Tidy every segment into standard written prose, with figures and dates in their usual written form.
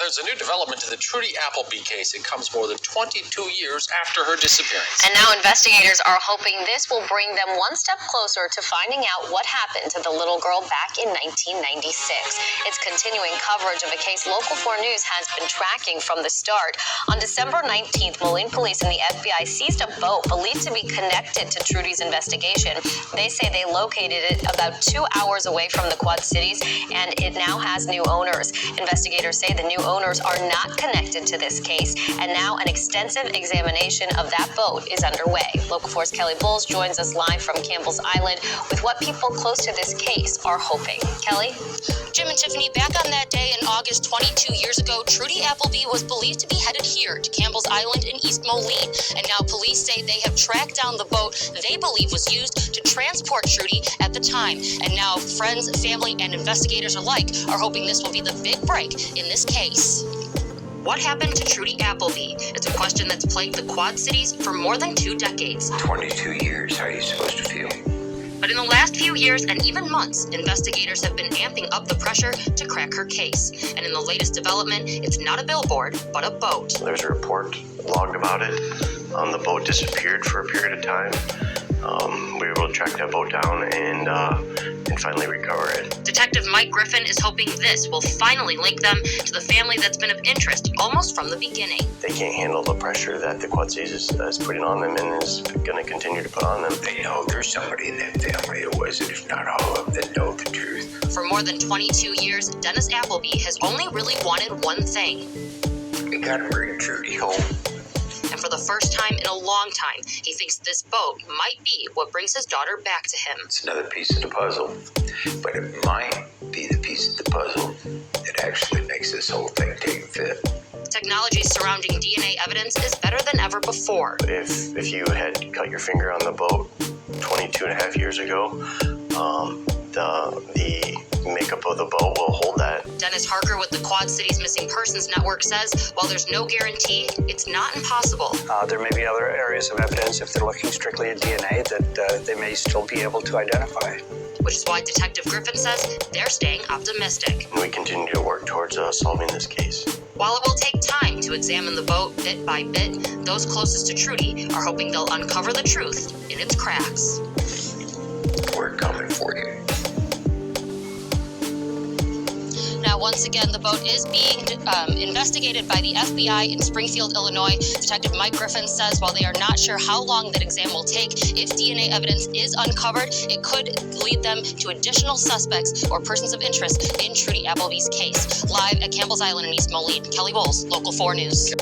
There's a new development to the Trudy Appleby case. It comes more than 22 years after her disappearance. And now investigators are hoping this will bring them one step closer to finding out what happened to the little girl back in 1996. It's continuing coverage of a case Local 4 News has been tracking from the start. On December 19th, Moline police and the FBI seized a boat believed to be connected to Trudy's investigation. They say they located it about 2 hours away from the Quad Cities, and it now has new owners. Investigators say the new owners are not connected to this case, and now an extensive examination of that boat is underway. Local 4's Kelly Bowles joins us live from Campbell's Island with what people close to this case are hoping. Kelly? Jim and Tiffany, back on that day in August 22 years ago, Trudy Appleby was believed to be headed here to Campbell's Island in East Moline. And now police say they have tracked down the boat they believe was used to transport Trudy at the time. And now friends, family, and investigators alike are hoping this will be the big break in this case. What happened to Trudy Appleby? It's a question that's plagued the Quad Cities for more than 2 decades. 22 years, how are you supposed to feel? But in the last few years and even months, investigators have been amping up the pressure to crack her case. And in the latest development, it's not a billboard, but a boat. There's a report logged about it. The boat disappeared for a period of time. We were able to track that boat down and finally recover it. Detective Mike Griffin is hoping this will finally link them to the family that's been of interest almost from the beginning. They can't handle the pressure that the Quad Cities is putting on them and is going to continue to put on them. They know there's somebody in that family who was it, if not all of them, know the truth. For more than 22 years, Dennis Appleby has only really wanted one thing. We gotta bring Trudy home. And for the first time in a long time, he thinks this boat might be what brings his daughter back to him. It's another piece of the puzzle, but it might be the piece of the puzzle that actually makes this whole thing take fit. Technology surrounding DNA evidence is better than ever before. If you had cut your finger on the boat 22 and a half years ago, the makeup of the boat will hold that. Dennis Harker with the Quad Cities Missing Persons Network says while there's no guarantee, it's not impossible. There may be other areas of evidence, if they're looking strictly at DNA, that they may still be able to identify. Which is why Detective Griffin says they're staying optimistic. And we continue to work towards solving this case. While it will take time to examine the boat bit by bit, those closest to Trudy are hoping they'll uncover the truth in its cracks. We're coming for you. Now, once again, the boat is being investigated by the FBI in Springfield, Illinois. Detective Mike Griffin says while they are not sure how long that exam will take, if DNA evidence is uncovered, it could lead them to additional suspects or persons of interest in Trudy Appleby's case. Live at Campbell's Island in East Moline, Kelly Bowles, Local 4 News.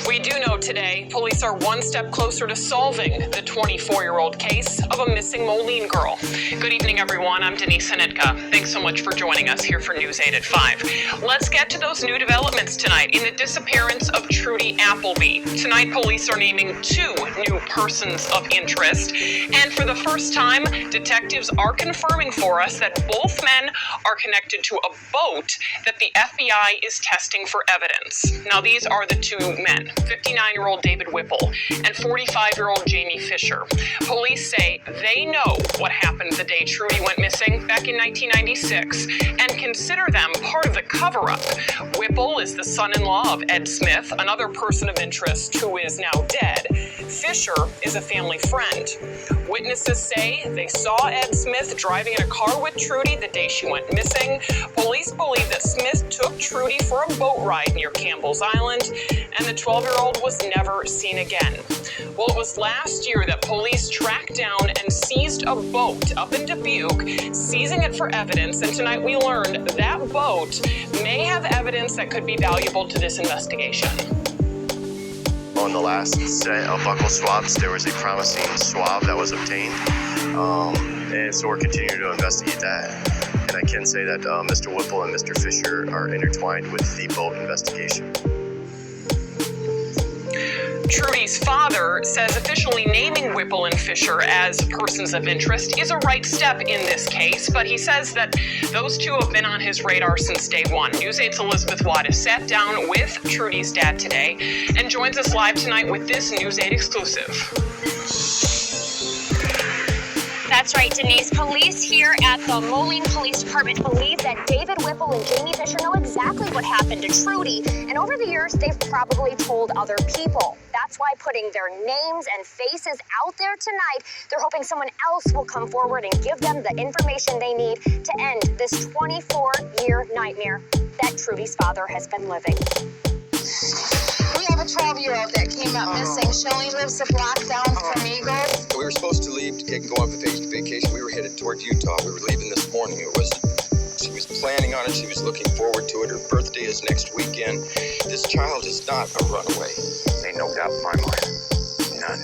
We do know today police are one step closer to solving the 24-year-old case of a missing Moline girl. Good evening, everyone. I'm Denise Hanitka. Thanks so much for joining us here for News 8 at 5. Let's get to those new developments tonight in the disappearance of Trudy Appleby. Tonight, police are naming 2 new persons of interest. And for the first time, detectives are confirming for us that both men are connected to a boat that the FBI is testing for evidence. Now, these are the 2 men, 59-year-old David Whipple and 45-year-old Jamie Fisher. Police say they know what happened the day Trudy went missing back in 1996 and consider them part of the cover-up. Whipple is the son-in-law of Ed Smith, another person of interest who is now dead. Fisher is a family friend. Witnesses say they saw Ed Smith driving in a car with Trudy the day she went missing. Police believe that Smith took Trudy for a boat ride near Campbell's Island, and the 12-year-old was never seen again. Well, it was last year that police tracked down and seized a boat up in Dubuque, seizing it for evidence, and tonight we learned that boat may have evidence that could be valuable to this investigation. On the last set of buckle swabs, there was a promising swab that was obtained, and so we're continuing to investigate that. And I can say that Mr. Whipple and Mr. Fisher are intertwined with the boat investigation. Trudy's father says officially naming Whipple and Fisher as persons of interest is a right step in this case, but he says that those 2 have been on his radar since day one. News 8's Elizabeth Watt has sat down with Trudy's dad today and joins us live tonight with this News 8 exclusive. That's right, Denise. Police here at the Moline Police Department believe that David Whipple and Jamie Fisher know exactly exactly what happened to Trudy, and over the years, they've probably told other people. That's why putting their names and faces out there tonight, they're hoping someone else will come forward and give them the information they need to end this 24-year nightmare that Trudy's father has been living. We have a 12-year-old that came up missing. She only lives a block down from Eagles. We were supposed to leave to go on vacation. We were headed toward Utah. We were leaving this morning. She was planning on it. She was looking forward to it. Her birthday is next weekend. This child is not a runaway. Ain't no doubt in my mind. None.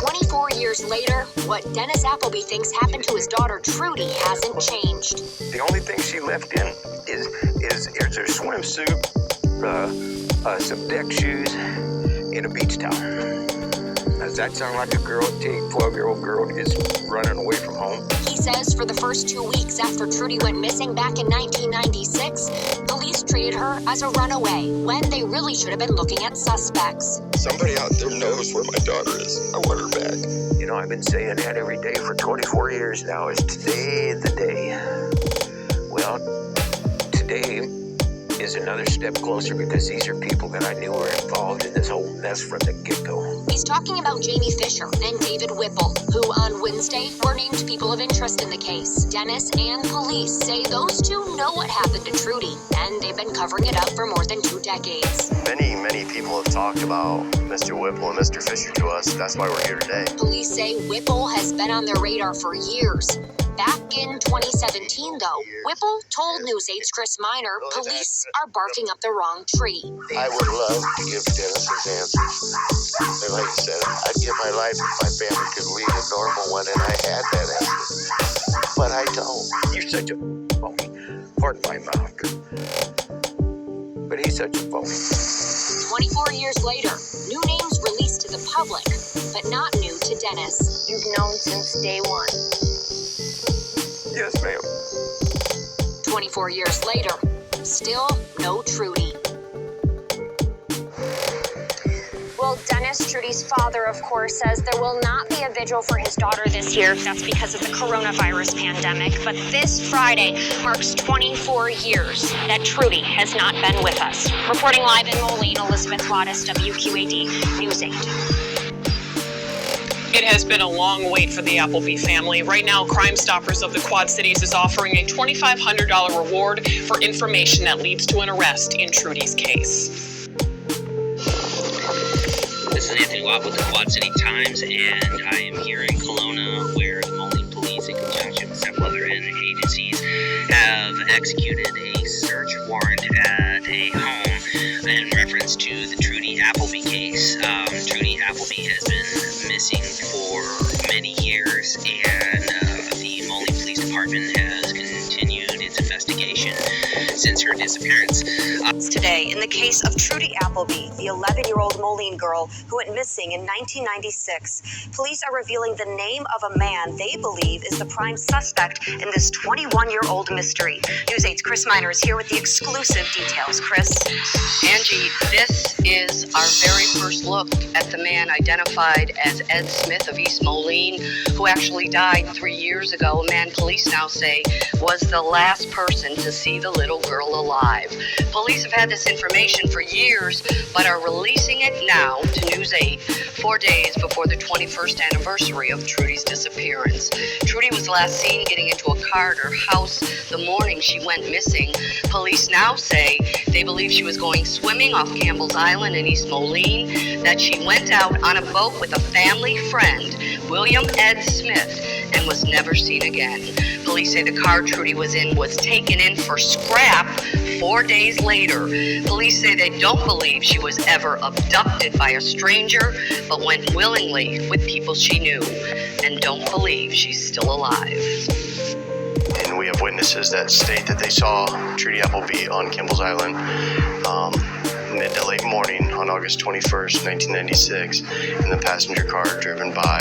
24 years later, what Dennis Appleby thinks happened to his daughter Trudy hasn't changed. The only thing she left in is her swimsuit, some deck shoes, and a beach towel. Does that sound like a 12-year-old girl is running away from home? He says for the first 2 weeks after Trudy went missing back in 1996, police treated her as a runaway when they really should have been looking at suspects. Somebody out there knows where my daughter is. I want her back. You know, I've been saying that every day for 24 years now. Is today the day? Well, today is another step closer because these are people that I knew were involved in this whole mess from the get-go. He's talking about Jamie Fisher and David Whipple, who on Wednesday were named people of interest in the case. Dennis and police say those two know what happened to Trudy, and they've been covering it up for more than 2 decades. Many people have talked about Mr. Whipple and Mr. Fisher to us. That's why we're here today. Police say Whipple has been on their radar for years. Back in 2017, though, Whipple told News 8's Chris Miner police are barking up the wrong tree. I would love to give Dennis his answers. And like I said, I'd give my life if my family could lead a normal one, and I had that answer. But I don't. You're such a phony. Pardon my mouth. But he's such a phony. 24 years later, new names released to the public, but not new to Dennis. You've known since day one. Yes, ma'am. 24 years later, still no Trudy. Well, Dennis, Trudy's father, of course, says there will not be a vigil for his daughter this year. That's because of the coronavirus pandemic. But this Friday marks 24 years that Trudy has not been with us. Reporting live in Moline, Elizabeth Wattis, WQAD News 8. It has been a long wait for the Appleby family. Right now, Crime Stoppers of the Quad Cities is offering a $2,500 reward for information that leads to an arrest in Trudy's case. This is Anthony Watt with the Quad City Times, and I am here in Kelowna, where the Moline Police, in conjunction with several other agencies, have executed a search warrant at a home in reference to the Trudy Appleby case. Trudy Appleby has been missing for many years, and the Moline Police Department has continued its investigation since her disappearance. Today, in the case of Trudy Appleby, the 11-year-old Moline girl who went missing in 1996, police are revealing the name of a man they believe is the prime suspect in this 21-year-old mystery. News 8's Chris Miner is here with the exclusive details. Chris? Angie, this is our very first look at the man identified as Ed Smith of East Moline, who actually died 3 years ago. A man police now say was the last person to see the little girl alive. Police have had this information for years, but are releasing it now to News 8, 4 days before the 21st anniversary of Trudy's disappearance. Trudy was last seen getting into a car at her house the morning she went missing. Police now say they believe she was going swimming off Campbell's Island in East Moline, that she went out on a boat with a family friend, William Ed Smith, and was never seen again. Police say the car Trudy was in was taken in for scrap 4 days later. Police say they don't believe she was ever abducted by a stranger, but went willingly with people she knew, and don't believe she's still alive. And we have witnesses that state that they saw Trudy Appleby on Campbell's Island mid to late morning on August 21st, 1996, in the passenger car driven by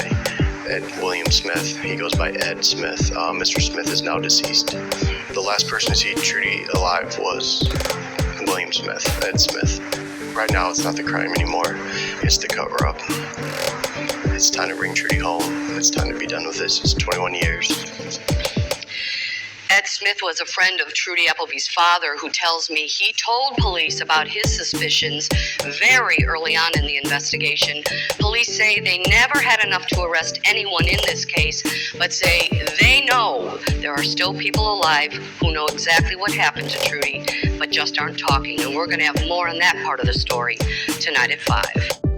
William Smith. He goes by Ed Smith. Mr. Smith is now deceased. The last person to see Trudy alive was William Smith, Ed Smith. Right now, it's not the crime anymore. It's the cover-up. It's time to bring Trudy home. It's time to be done with this. It's 21 years. Ed Smith was a friend of Trudy Appleby's father, who tells me he told police about his suspicions very early on in the investigation. Police say they never had enough to arrest anyone in this case, but say they know there are still people alive who know exactly what happened to Trudy, but just aren't talking. And we're going to have more on that part of the story tonight at 5.